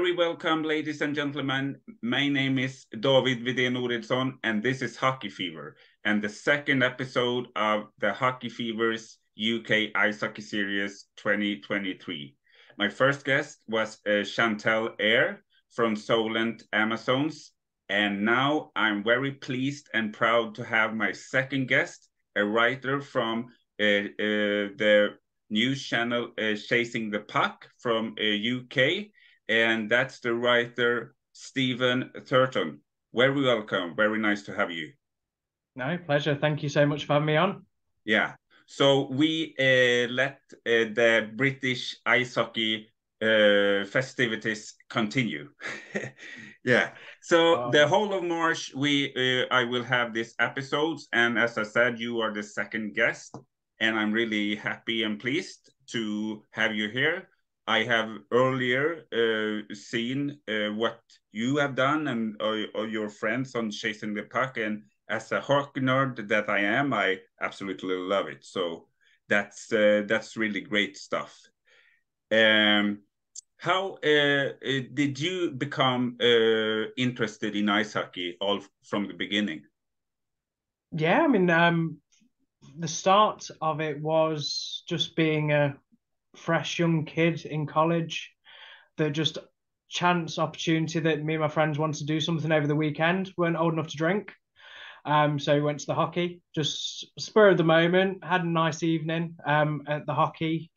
very welcome, ladies and gentlemen. My name is David Widén Oridsson, and this is Hockeyfeber, and the second episode of the Hockeyfebers UK Icehockey Series 2023. My first guest was Chantal Eyre from Solent, Amazons, and now I'm very pleased and proud to have my second guest, a writer from the news channel Chasing the Puck from UK, and that's the writer Stephen Turton. Very welcome. Very nice to have you. No, pleasure. Thank you so much for having me on. Yeah. So we let the British Ishockey festivities continue. Yeah. So the whole of March, I will have these episodes, and as I said, you are the second guest, and I'm really happy and pleased to have you here. I have earlier seen what you have done and or your friends on Chasing the Puck, and as a hockey nerd that I am, I absolutely love it. So that's really great stuff. How did you become interested in ice hockey all from the beginning? Yeah, I mean, the start of it was just being a fresh young kid in college. The just chance opportunity that me and my friends wanted to do something over the weekend. Weren't old enough to drink. So we went to the hockey, just spur of the moment, had a nice evening at the hockey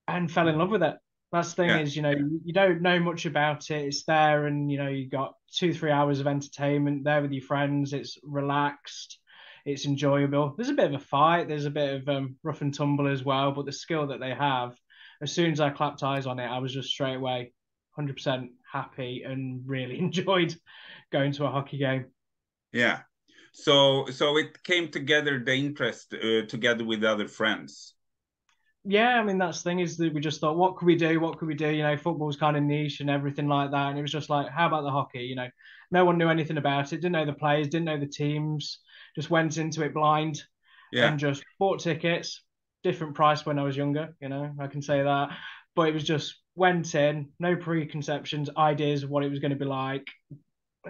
and fell in love with it. That's the thing is, you know, you don't know much about it. It's there and, you know, you got 2-3 hours of entertainment there with your friends. It's relaxed. It's enjoyable. There's a bit of a fight. There's a bit of rough and tumble as well. But the skill that they have, as soon as I clapped eyes on it, I was just straight away 100% happy and really enjoyed going to a hockey game. Yeah. So it came together, the interest together with other friends. Yeah, I mean, that's the thing is that we just thought, what could we do? What could we do? You know, football's kind of niche and everything like that. And it was just like, how about the hockey? You know, no one knew anything about it, didn't know the players, didn't know the teams, just went into it blind and just bought tickets. Different price when I was younger, you know, I can say that. But it was just went in, no preconceptions, ideas of what it was going to be like.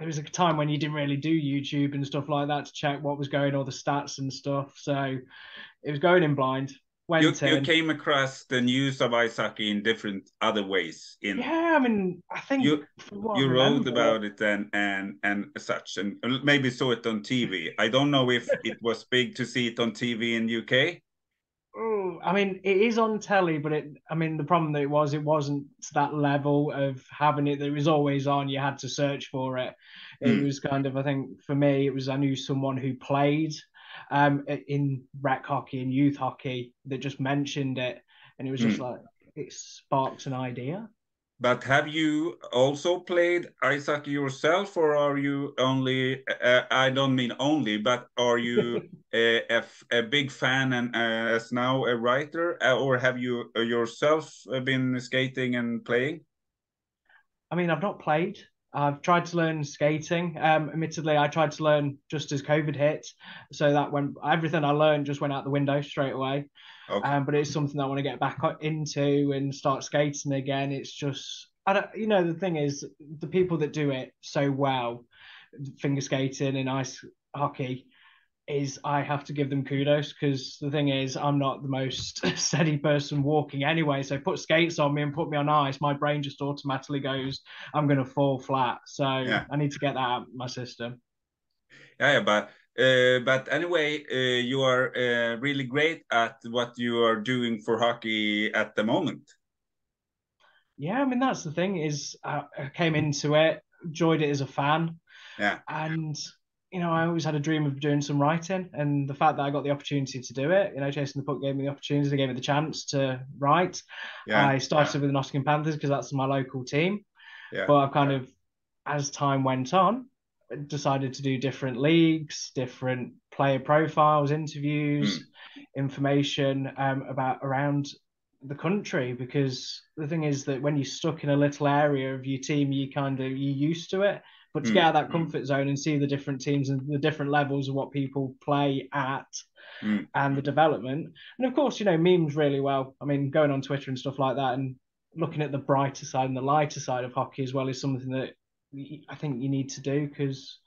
It was a time when you didn't really do YouTube and stuff like that to check what was going, all the stats and stuff. So it was going in blind. You came across the news of ice hockey in different other ways. Yeah, I mean, I think you wrote about it and such, and maybe saw it on TV. I don't know if it was big to see it on TV in UK. Oh, I mean, it is on telly, but I mean, the problem that it wasn't to that level of having it. That it was always on. You had to search for it. It was kind of, I think, for me, it was I knew someone who played in rec hockey and youth hockey that just mentioned it, and it was just like it sparked an idea. But have you also played ice hockey yourself, or are you only? I don't mean only, but are you a big fan and as now a writer, or have you yourself been skating and playing? I mean, I've not played. I've tried to learn skating. Admittedly, I tried to learn just as COVID hit, so that when everything I learned just went out the window straight away. Okay. But it's something that I want to get back into and start skating again. It's just, I don't, you know, the thing is, the people that do it so well, finger skating and ice hockey, is I have to give them kudos because the thing is, I'm not the most steady person walking anyway. So put skates on me and put me on ice, my brain just automatically goes, I'm going to fall flat. So I need to get that out of my system. Yeah, but anyway, you are really great at what you are doing for hockey at the moment. Yeah, I mean that's the thing is I came into it, enjoyed it as a fan, and you know I always had a dream of doing some writing, and the fact that I got the opportunity to do it, you know, Chasing the Puck gave me the opportunity, they gave me the chance to write. I started with the Nottingham Panthers because that's my local team, but I've kind of, as time went on, decided to do different leagues, different player profiles, interviews, information about around the country, because the thing is that when you're stuck in a little area of your team, you're used to it. But to get out of that comfort zone and see the different teams and the different levels of what people play at and the development. And of course, you know, memes really well. I mean, going on Twitter and stuff like that and looking at the brighter side and the lighter side of hockey as well is something that I think you need to do, because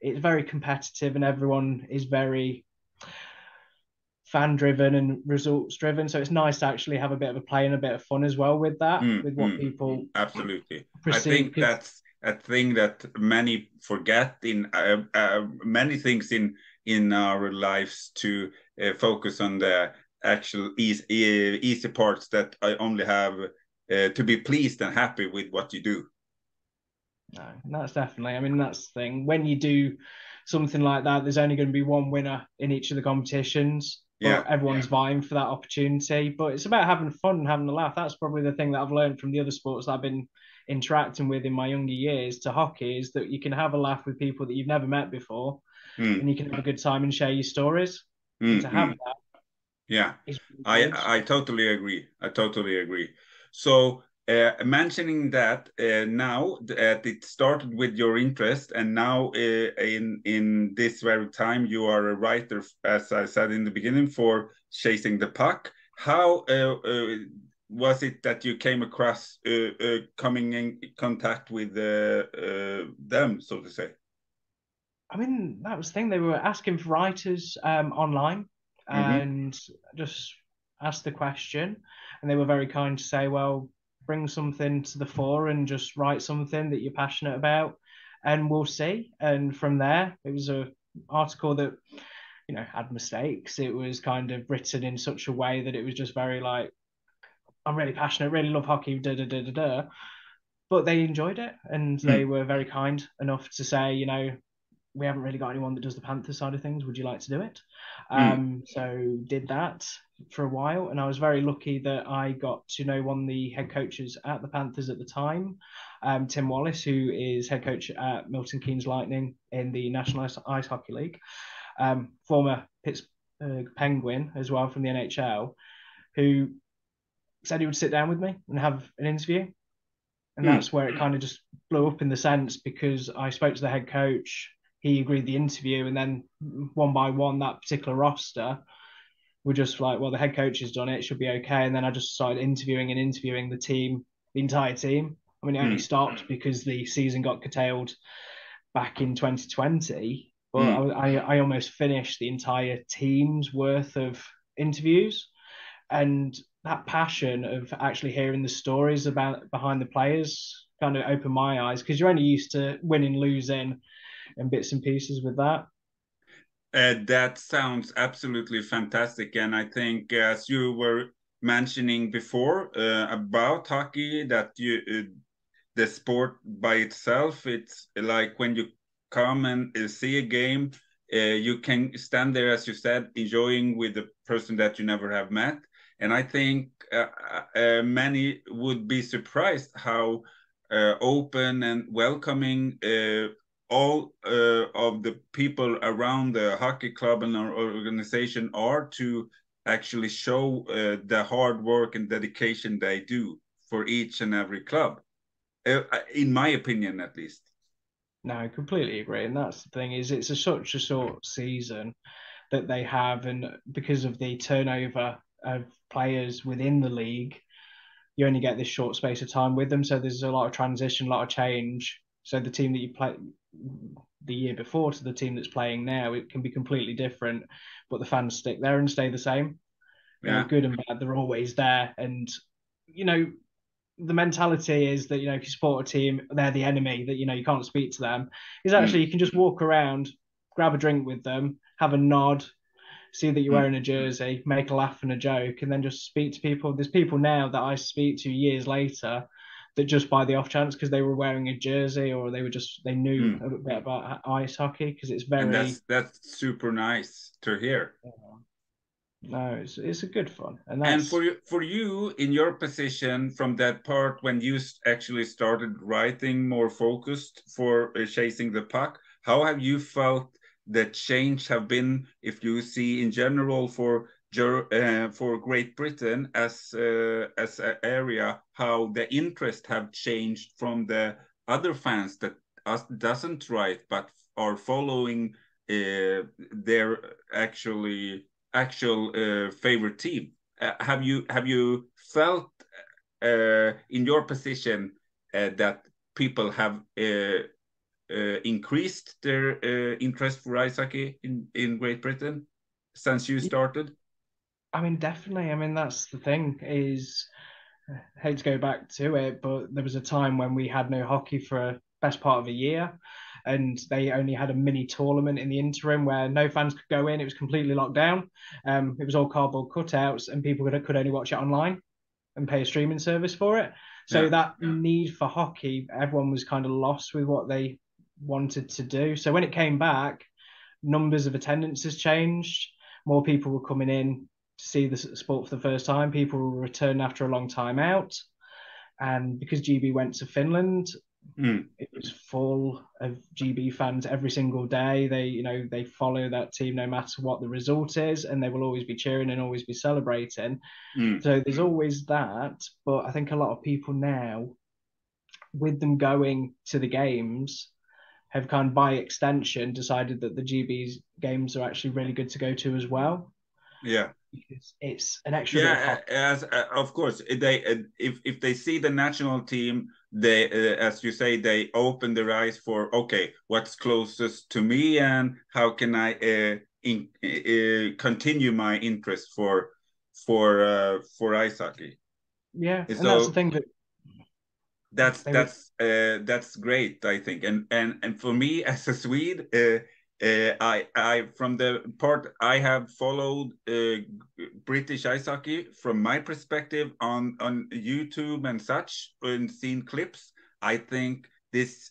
it's very competitive and everyone is very fan driven and results driven. So it's nice to actually have a bit of a play and a bit of fun as well with that, with what people absolutely. I perceive. think that's a thing that many forget in many things in our lives, to focus on the actual easy parts, that I only have to be pleased and happy with what you do. No, that's definitely. I mean, that's the thing. When you do something like that, there's only going to be one winner in each of the competitions, Yeah. but everyone's vying for that opportunity. But it's about having fun and having a laugh. That's probably the thing that I've learned from the other sports that I've been interacting with in my younger years to hockey, is that you can have a laugh with people that you've never met before, and you can have a good time and share your stories. And to have that, yeah, is really good. I totally agree. I totally agree. So mentioning that, now it started with your interest, and now in this very time you are a writer, as I said in the beginning, for Chasing the Puck. How was it that you came across coming in contact with them, so to say? I mean, that was the thing. They were asking for writers online, and just asked the question, and they were very kind to say, well, bring something to the fore and just write something that you're passionate about, and we'll see. And from there, it was a article that, had mistakes. It was kind of written in such a way that it was just very like, I'm really passionate, really love hockey, da da da da da. But they enjoyed it, and they were very kind enough to say, we haven't really got anyone that does the Panther side of things. Would you like to do it? So did that for a while, and I was very lucky that I got to know one of the head coaches at the Panthers at the time, Tim Wallace, who is head coach at Milton Keynes Lightning in the National Ice Hockey League, former Pittsburgh Penguin as well from the NHL, who said he would sit down with me and have an interview. And that's where it kind of just blew up in the sense, because I spoke to the head coach, he agreed the interview, and then one by one, that particular roster were just like, well, the head coach has done it, should be okay. And then I just started interviewing the team, the entire team. I mean, it only stopped because the season got curtailed back in 2020, but I almost finished the entire team's worth of interviews. And that passion of actually hearing the stories about behind the players kind of opened my eyes, because you're only used to winning, losing, and bits and pieces with that. That sounds absolutely fantastic. And I think, as you were mentioning before about hockey, that the sport by itself, it's like when you come and see a game, you can stand there, as you said, enjoying with the person that you never have met. And I think many would be surprised how open and welcoming all of the people around the hockey club and our organization are, to actually show the hard work and dedication they do for each and every club, in my opinion, at least. No, I completely agree. And that's the thing, is it's such a short season that they have, and because of the turnover of players within the league, you only get this short space of time with them. So there's a lot of transition, a lot of change. So the team that you play the year before to the team that's playing now, it can be completely different, but the fans stick there and stay the same. Good and bad, they're always there. And the mentality is that, if you support a team, they're the enemy, that you can't speak to them. Is actually you can just walk around, grab a drink with them, have a nod, see that you're wearing a jersey, make a laugh and a joke, and then just speak to people. There's people now that I speak to years later that, just by the off chance, because they were wearing a jersey, or they knew a bit about ice hockey, because it's very. And that's super nice to hear. No, it's a good fun. And for you in your position, from that part when you actually started writing more focused for Chasing the Puck, how have you felt the change have been, if you see in general for Great Britain as an area, how the interest have changed from the other fans that doesn't write but are following their actual favorite team? Have you felt in your position that people have increased their interest for ice hockey in Great Britain since you started? I mean, definitely. I mean, that's the thing is, I hate to go back to it, but there was a time when we had no hockey for a best part of a year, and they only had a mini tournament in the interim where no fans could go in. It was completely locked down. It was all cardboard cutouts, and people could only watch it online and pay a streaming service for it. So that need for hockey, everyone was kind of lost with what they wanted to do. So when it came back, numbers of attendances changed. More people were coming in to see the sport for the first time. People were returning after a long time out. And because GB went to Finland, it was full of GB fans every single day. They follow that team no matter what the result is, and they will always be cheering and always be celebrating. So there's always that. But I think a lot of people now, with them going to the games, have kind of by extension decided that the GB's games are actually really good to go to as well. Yeah. Because it's an extra bit of hockey. As of course they if they see the national team, they as you say, they open their eyes for, okay, what's closest to me and how can I continue my interest for ice hockey. Yeah, and so that's the thing that's great, I think. And for me as a Swede, I from the part I have followed British ice hockey from my perspective on YouTube and such, and seen clips, I think this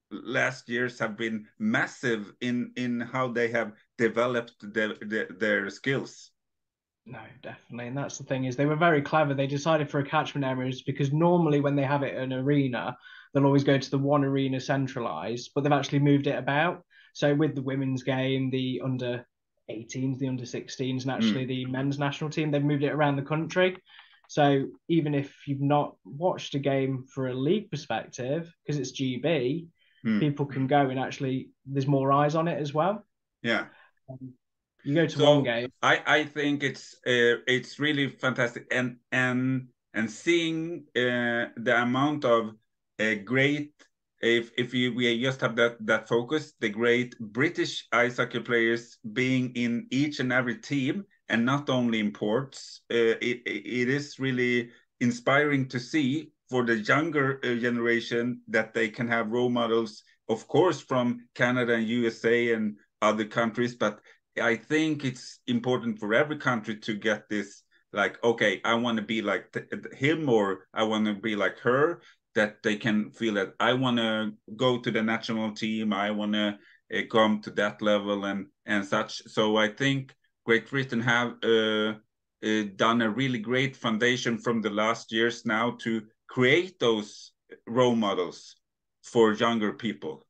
last years have been massive in how they have developed their skills. No, definitely. And that's the thing is they were very clever. They decided for a catchment areas because normally when they have it in an arena, they'll always go to the one arena centralized, but they've actually moved it about. So with the women's game, the under 18s, the under 16s, and actually the men's national team, they've moved it around the country. So even if you've not watched a game for a league perspective, because it's GB, people can go and actually there's more eyes on it as well. Yeah. You go to one game. I think it's really fantastic, and seeing the amount of great, if we just have that focus, the great British ice hockey players being in each and every team, and not only in ports, it is really inspiring to see for the younger generation that they can have role models, of course, from Canada and USA and other countries, but I think it's important for every country to get this, like, okay, I want to be like him, or I want to be like her, that they can feel that I want to go to the national team, I want to come to that level and such. So I think Great Britain have done a really great foundation from the last years now to create those role models for younger people.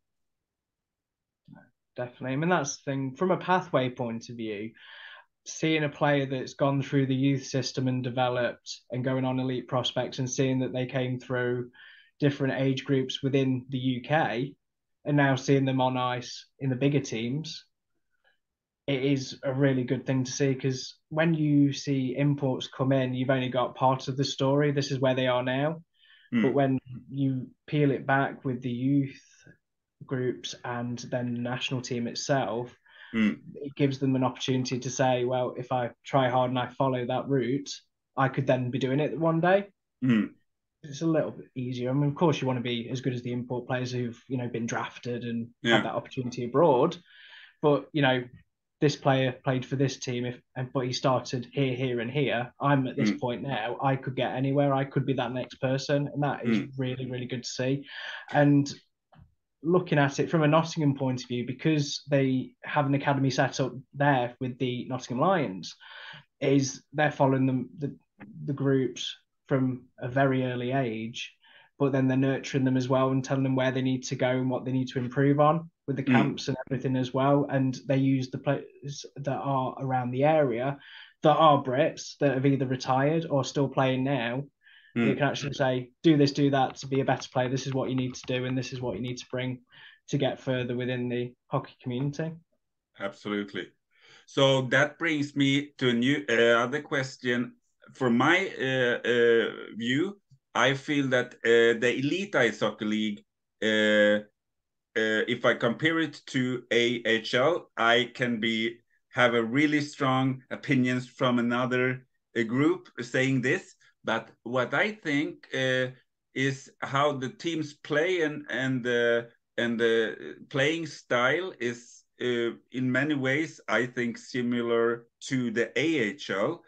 Definitely. I mean, that's the thing. From a pathway point of view, seeing a player that's gone through the youth system and developed and going on elite prospects and seeing that they came through different age groups within the UK and now seeing them on ice in the bigger teams, it is a really good thing to see because when you see imports come in, you've only got part of the story. This is where they are now. But when you peel it back with the youth groups and then the national team itself, it gives them an opportunity to say, well, if I try hard and I follow that route, I could then be doing it one day. It's a little bit easier. I mean, of course, you want to be as good as the import players who've, been drafted and had that opportunity abroad. But, this player played for this team, but he started here, and here. I'm at this point now. I could get anywhere. I could be that next person. And that is really, really good to see. And looking at it from a Nottingham point of view, because they have an academy set up there with the Nottingham Lions, is they're following them the groups from a very early age, but then they're nurturing them as well and telling them where they need to go and what they need to improve on with the camps and everything as well. And they use the players that are around the area that are Brits that have either retired or still playing now. They can actually say, do this, do that to be a better player. This is what you need to do, and this is what you need to bring to get further within the hockey community. Absolutely. So that brings me to a new other question. From my view, I feel that the Elite Ice Hockey League, if I compare it to AHL, I can have a really strong opinions from another group saying this. But what I think is how the teams play and the playing style is in many ways, I think, similar to the AHL.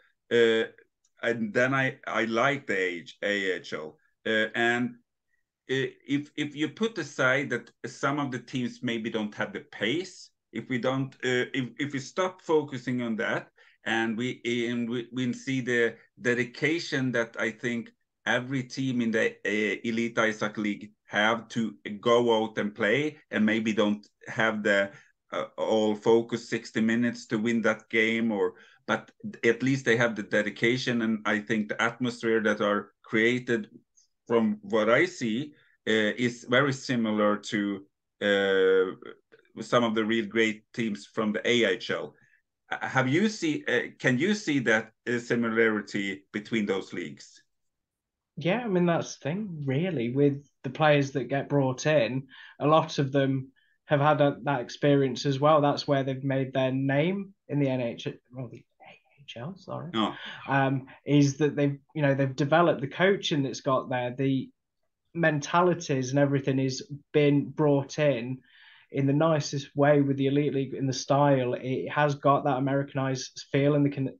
And then I like the AHL. And if you put aside that some of the teams maybe don't have the pace, if we stop focusing on that, and we see the dedication that I think every team in the Elite Ice Hockey League have to go out and play, and maybe don't have the all focus 60 minutes to win that game, but at least they have the dedication, and I think the atmosphere that are created from what I see is very similar to some of the real great teams from the AHL. Can you see that similarity between those leagues? Yeah, I mean, that's the thing, really, with the players that get brought in, a lot of them have had that experience as well. That's where they've made their name in the NHL, well, the AHL, sorry. Oh. Is that they've developed the coaching that's got there, the mentalities and everything is been brought in the nicest way with the Elite League in the style. It has got that Americanized feel in the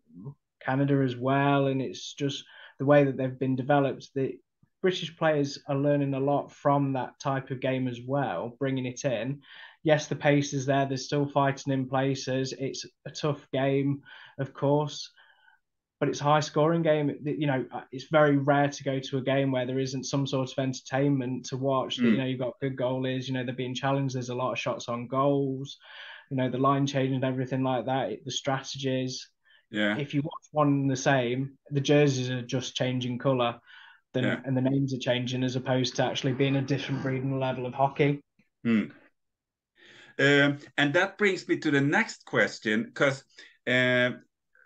Canada as well, and it's just the way that they've been developed. The British players are learning a lot from that type of game as well, bringing it in. Yes, the pace is there. There's still fighting in places. It's a tough game, of course, but it's a high scoring game. It's very rare to go to a game where there isn't some sort of entertainment to watch. That, you've got good goalies, they're being challenged. There's a lot of shots on goals, the line change and everything like that, the strategies. Yeah. If you watch one and the same, the jerseys are just changing colour and the names are changing, as opposed to actually being a different breed and level of hockey. And that brings me to the next question, because the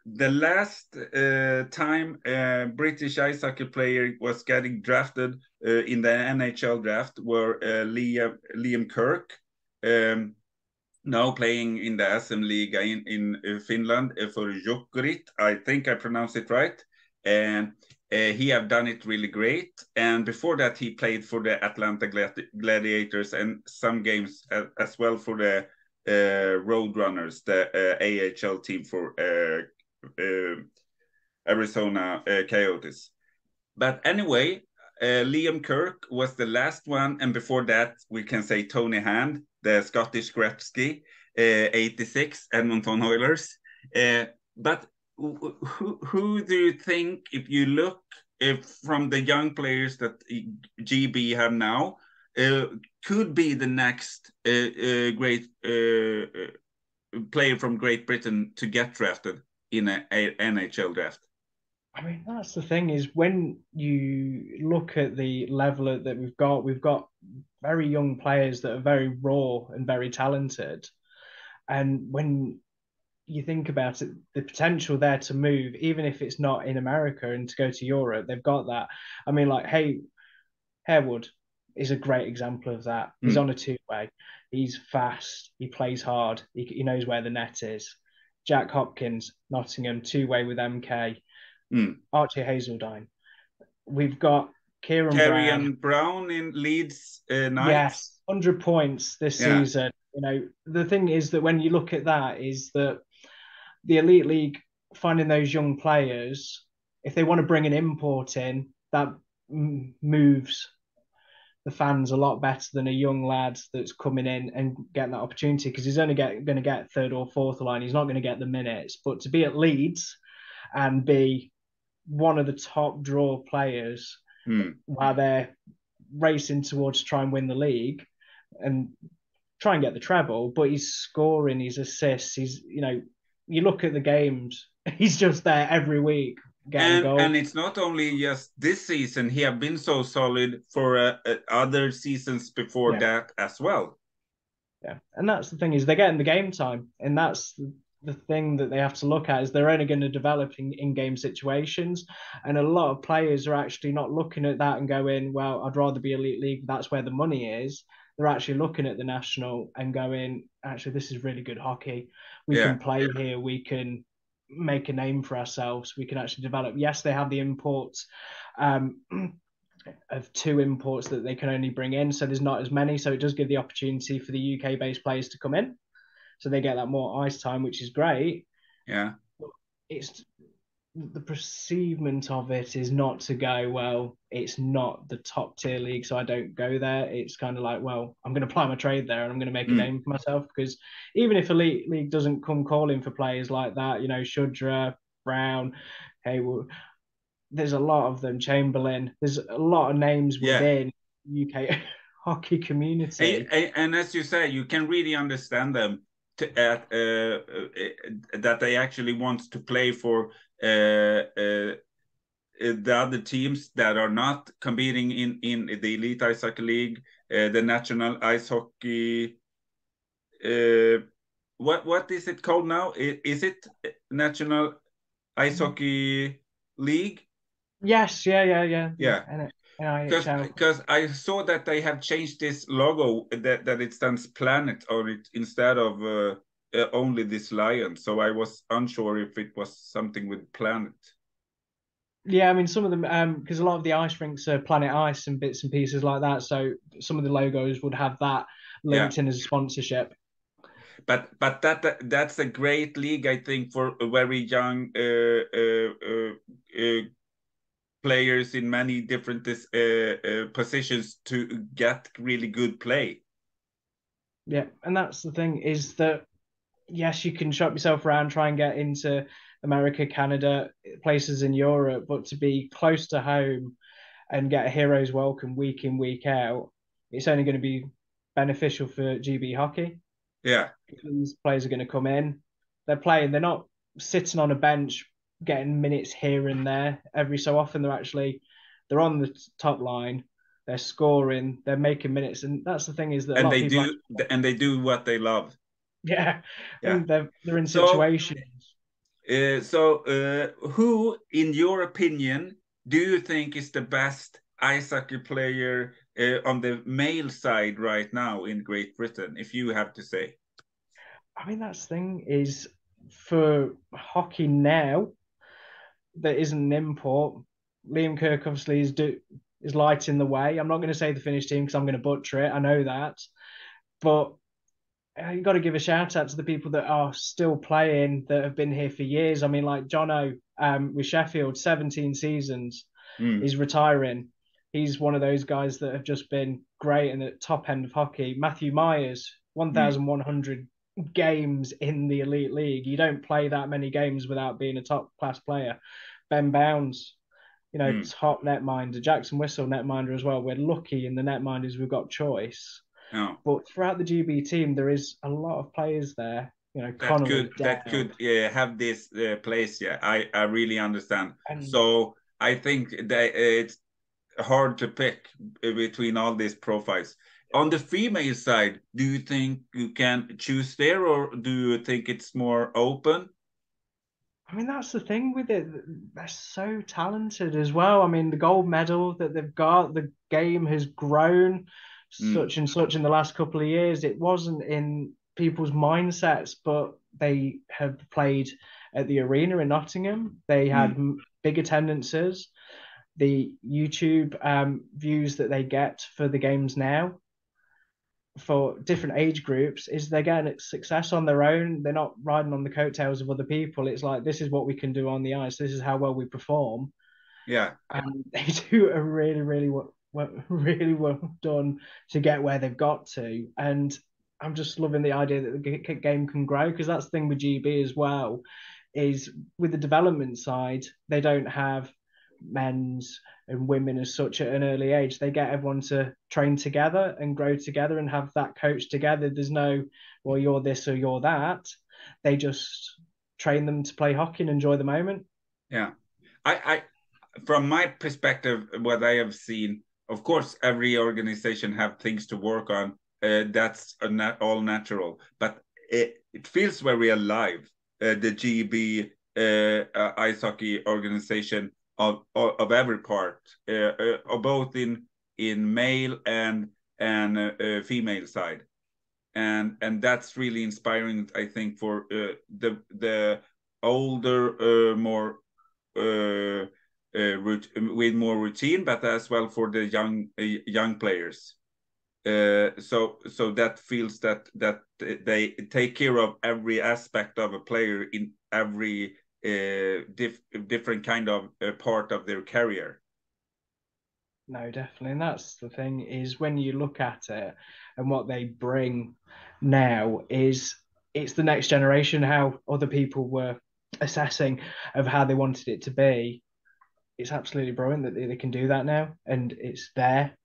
last time British ice hockey player was getting drafted in the NHL draft were Liam Kirk, now playing in the SM Liga in Finland for Jokerit. I think I pronounced it right. And he have done it really great. And before that, he played for the Atlanta Gladiators and some games as well for the Roadrunners, the AHL team for Arizona Coyotes. But anyway, Liam Kirk was the last one, and before that we can say Tony Hand, the Scottish Gretzky, 86 Edmonton Oilers. But who do you think, if you look from the young players that GB have now, could be the next great player from Great Britain to get drafted in an NHL draft? I mean, that's the thing, is when you look at the level that we've got very young players that are very raw and very talented. And when you think about it, the potential there to move, even if it's not in America and to go to Europe, they've got that. I mean, like, Harewood is a great example of that. He's on a two-way. He's fast. He plays hard. He knows where the net is. Jack Hopkins, Nottingham, two-way with MK. Archie Hazeldine. We've got Kieran Brown in Leeds Knights. Yes, 100 points this season. The thing is that when you look at that, is that the Elite League finding those young players, if they want to bring an import in, that moves the fans a lot better than a young lad that's coming in and getting that opportunity, because he's only going to get third or fourth line. He's not going to get the minutes. But to be at Leeds and be one of the top draw players while they're racing towards try and win the league and try and get the treble, but he's scoring, his assists, you look at the games, he's just there every week getting goals. And it's not only just this season, he have been so solid for other seasons before that as well. Yeah, and that's the thing, is they're getting the game time, and that's the thing that they have to look at is they're only going to develop in game situations. And a lot of players are actually not looking at that and going, well, I'd rather be elite league. That's where the money is. They're actually looking at the national and going, actually, this is really good hockey. We can play here. We can make a name for ourselves. We can actually develop. Yes, they have the imports of 2 imports that they can only bring in. So there's not as many. So it does give the opportunity for the UK-based players to come in. So they get that more ice time, which is great. Yeah. It's the perceivement of it is not to go, well, it's not the top tier league, so I don't go there. It's kind of like, well, I'm going to apply my trade there and I'm going to make a name for myself, because even if elite league doesn't come calling for players like that, you know, Shudra, Brown, Haywood, there's a lot of them, Chamberlain, there's a lot of names within UK hockey community. And as you say, you can really understand them that they actually want to play for the other teams that are not competing in the Elite Ice Hockey League, the National Ice Hockey. What is it called now? Is it National Ice Hockey League? Yes, yeah. Because I saw that they have changed this logo, that it stands planet on it instead of only this lion. So I was unsure if it was something with planet. Yeah, I mean, some of them, because a lot of the ice rinks are Planet Ice and bits and pieces like that. So some of the logos would have that linked in as a sponsorship. But that's a great league, I think, for a very young players in many different positions to get really good play. Yeah, and that's the thing, is that yes, you can shop yourself around, try and get into America, Canada, places in Europe, but to be close to home and get a hero's welcome week in, week out, it's only going to be beneficial for GB hockey. Yeah. These players are going to come in, they're playing, they're not sitting on a bench getting minutes here and there. Every so often they're on the top line, they're scoring, they're making minutes. And that's the thing, is that a lot of people they do what they love. Yeah. And they're in situations. Who, in your opinion, do you think is the best ice hockey player on the male side right now in Great Britain, if you have to say? I mean, that's the thing, is for hockey now, there isn't an import. Liam Kirk obviously is lighting the way. I'm not going to say the Finnish team because I'm going to butcher it. I know that. But you got to give a shout out to the people that are still playing, that have been here for years. I mean, like Jono with Sheffield, 17 seasons, is retiring. He's one of those guys that have just been great in the top end of hockey. Matthew Myers, 1,100 games in the Elite League. You don't play that many games without being a top class player. Ben Bounds, you know, top netminder. Jackson Whistle, netminder as well. We're lucky in the netminders we've got choice. Oh. But throughout the GB team, there is a lot of players there. You know, that could have this place. Yeah, I really understand. So I think that it's hard to pick between all these profiles. On the female side, do you think you can choose there, or do you think it's more open? I mean, that's the thing with it. They're so talented as well. I mean, the gold medal that they've got, the game has grown such and such in the last couple of years. It wasn't in people's mindsets, but they have played at the arena in Nottingham. They had big attendances. The YouTube views that they get for the games now, for different age groups, is they're getting success on their own. They're not riding on the coattails of other people. It's like, this is what we can do on the ice. This is how well we perform. Yeah. And they do a really, really well done to get where they've got to. And I'm just loving the idea that the game can grow, because that's the thing with GB as well, is with the development side, they don't have men's and women as such at an early age. They get everyone to train together and grow together and have that coach together. There's no, well, you're this or you're that. They just train them to play hockey and enjoy the moment. Yeah. I from my perspective, what I have seen, of course, every organization have things to work on. That's all natural, but it feels very alive. the GB ice hockey organization of every part, both in male and female side, and that's really inspiring, I think, for the older, more with more routine, but as well for the young players. So that feels that they take care of every aspect of a player in every different kind of part of their career. No, definitely. And that's the thing, is when you look at it and what they bring now, is it's the next generation, how other people were assessing of how they wanted it to be. It's absolutely brilliant that they can do that now, and it's there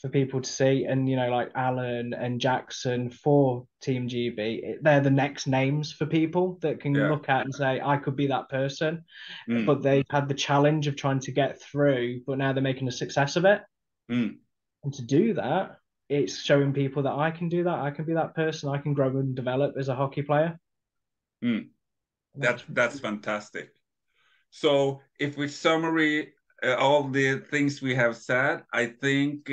for people to see. And like Alan and Jackson for Team GB, they're the next names for people that can Yeah. look at and say, I could be that person. But they've had the challenge of trying to get through, but now they're making a success of it. And to do that, it's showing people that I can do that, I can be that person, I can grow and develop as a hockey player. That's fantastic. So if we summary all the things we have said, I think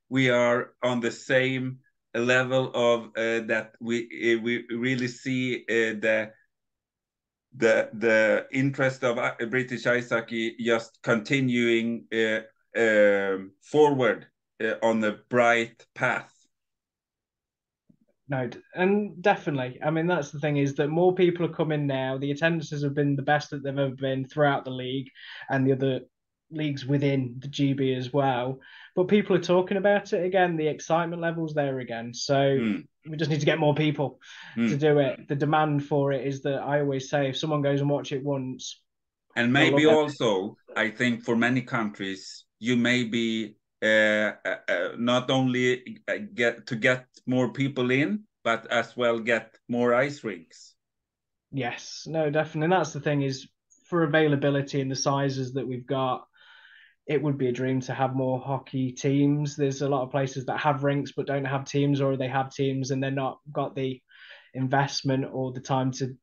we are on the same level of that we really see the interest of British ice hockey just continuing forward on a bright path. No, and definitely. I mean, that's the thing, is that more people are coming now. The attendances have been the best that they've ever been throughout the league and the other leagues within the GB as well. But people are talking about it again. The excitement level's there again. So we just need to get more people to do it. The demand for it is that, I always say, if someone goes and watch it once, and maybe also, I think for many countries, you may be not only get more people in, but as well get more ice rinks. Yes, no, definitely. And that's the thing, is for availability and the sizes that we've got, it would be a dream to have more hockey teams. There's a lot of places that have rinks but don't have teams, or they have teams and they're not got the investment or the time to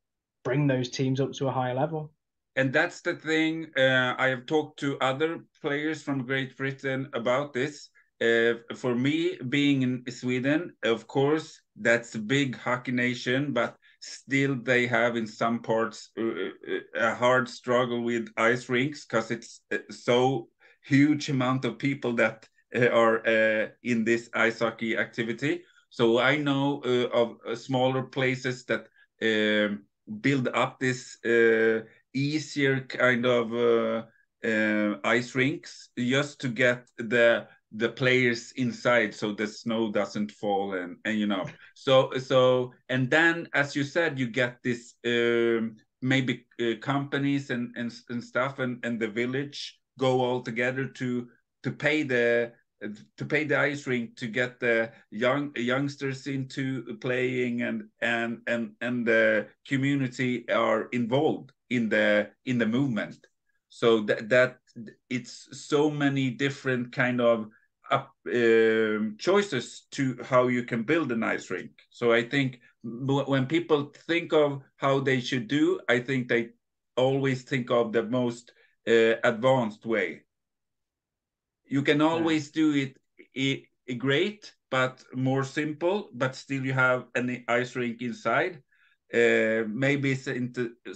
bring those teams up to a higher level. And that's the thing. I have talked to other players from Great Britain about this. For me, being in Sweden, of course, that's a big hockey nation, but still they have in some parts a hard struggle with ice rinks because it's so huge amount of people that are in this ice hockey activity. So I know of smaller places that build up this easier kind of ice rinks just to get the players inside so the snow doesn't fall, and so and then, as you said, you get this maybe companies and stuff, and the village go all together to pay the ice rink to get the youngsters into playing, and the community are involved in the movement. So that it's so many different kind of choices to how you can build an ice rink. So I think when people think of how they should do, I think they always think of the most advanced way. You can always do it great, but more simple, but still you have an ice rink inside. Maybe it's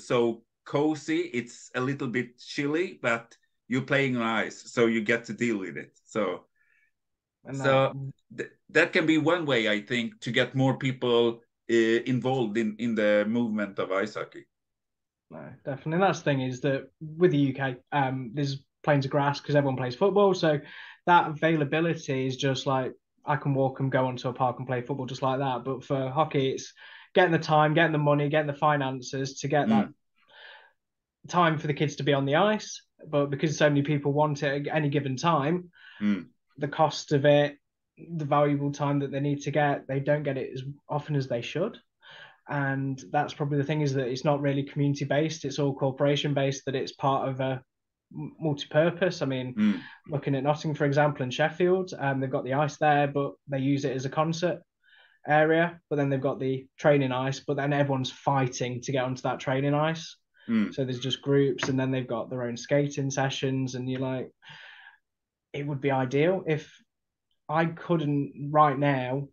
so cozy, it's a little bit chilly, but you're playing on ice, so you get to deal with it. So that can be one way, I think, to get more people involved in the movement of ice hockey. No, definitely. And that's the thing, is that with the UK, there's plains of grass because everyone plays football. So that availability is just like, I can walk and go onto a park and play football just like that. But for hockey, it's getting the time, getting the money, getting the finances to get that time for the kids to be on the ice. But because so many people want it at any given time, the cost of it, the valuable time that they need to get, they don't get it as often as they should. And that's probably the thing, is that it's not really community based, it's all corporation based, that it's part of a multi-purpose. I mean, looking at Nottingham, for example, in Sheffield, they've got the ice there, but they use it as a concert area, but then they've got the training ice, but then everyone's fighting to get onto that training ice. So there's just groups, and then they've got their own skating sessions, and you're like, it would be ideal if I couldn't right now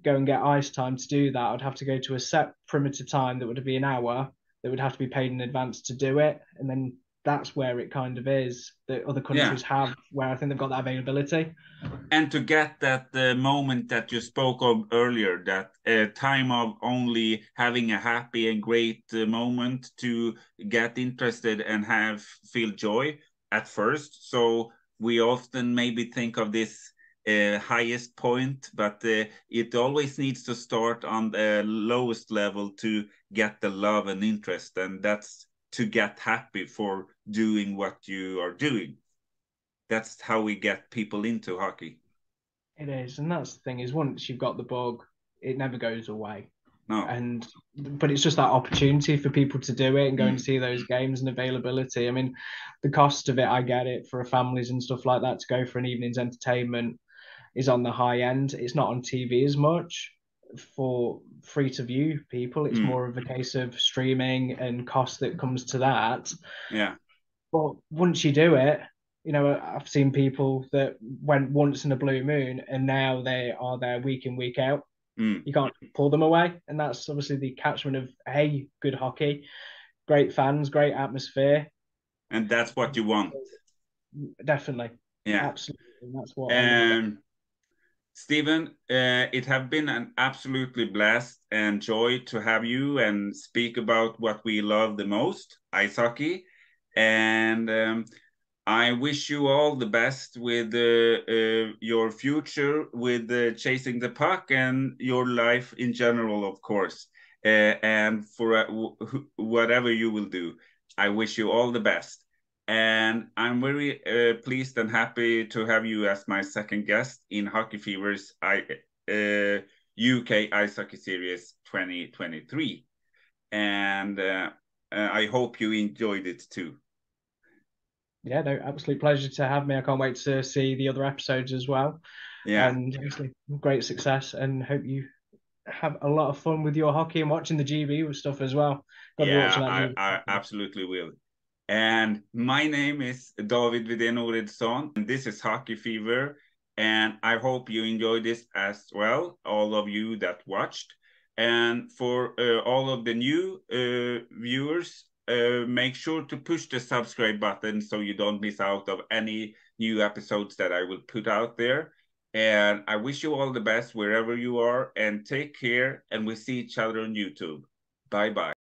go and get ice time to do that. I'd have to go to a set perimeter time that would be an hour, that would have to be paid in advance to do it, and then that's where it kind of is that other countries have, where I think they've got that availability. And to get that moment that you spoke of earlier, that time of only having a happy and great moment to get interested and feel joy at first. So we often maybe think of this highest point, but it always needs to start on the lowest level to get the love and interest, and that's to get happy for doing what you are doing. That's how we get people into hockey. It is, and that's the thing, is once you've got the bug, it never goes away. No. But it's just that opportunity for people to do it and go and see those games and availability. I mean, the cost of it, I get it, for families and stuff like that to go for an evening's entertainment is on the high end. It's not on TV as much for free to view people. It's more of a case of streaming and cost that comes to that. Yeah. But once you do it, you know, I've seen people that went once in a blue moon and now they are there week in, week out. You can't pull them away. And that's obviously the catchment of, hey, good hockey, great fans, great atmosphere. And that's what you want. Definitely. Yeah. Absolutely. And that's what I love about it. Stephen, it has been an absolutely blast and joy to have you and speak about what we love the most, ice hockey. And I wish you all the best with your future with chasing the puck and your life in general, of course. And for whatever you will do, I wish you all the best. And I'm very pleased and happy to have you as my second guest in Hockeyfeber's UK Icehockey Series 2023. And I hope you enjoyed it too. Yeah, no, absolute pleasure to have me. I can't wait to see the other episodes as well. Yeah. And obviously, great success, and hope you have a lot of fun with your hockey and watching the GB stuff as well. I absolutely will. And my name is David Vidén, and this is Hockeyfeber. And I hope you enjoyed this as well, all of you that watched. And for all of the new viewers, make sure to push the subscribe button so you don't miss out of any new episodes that I will put out there. And I wish you all the best wherever you are, and take care, and we'll see each other on YouTube. Bye-bye.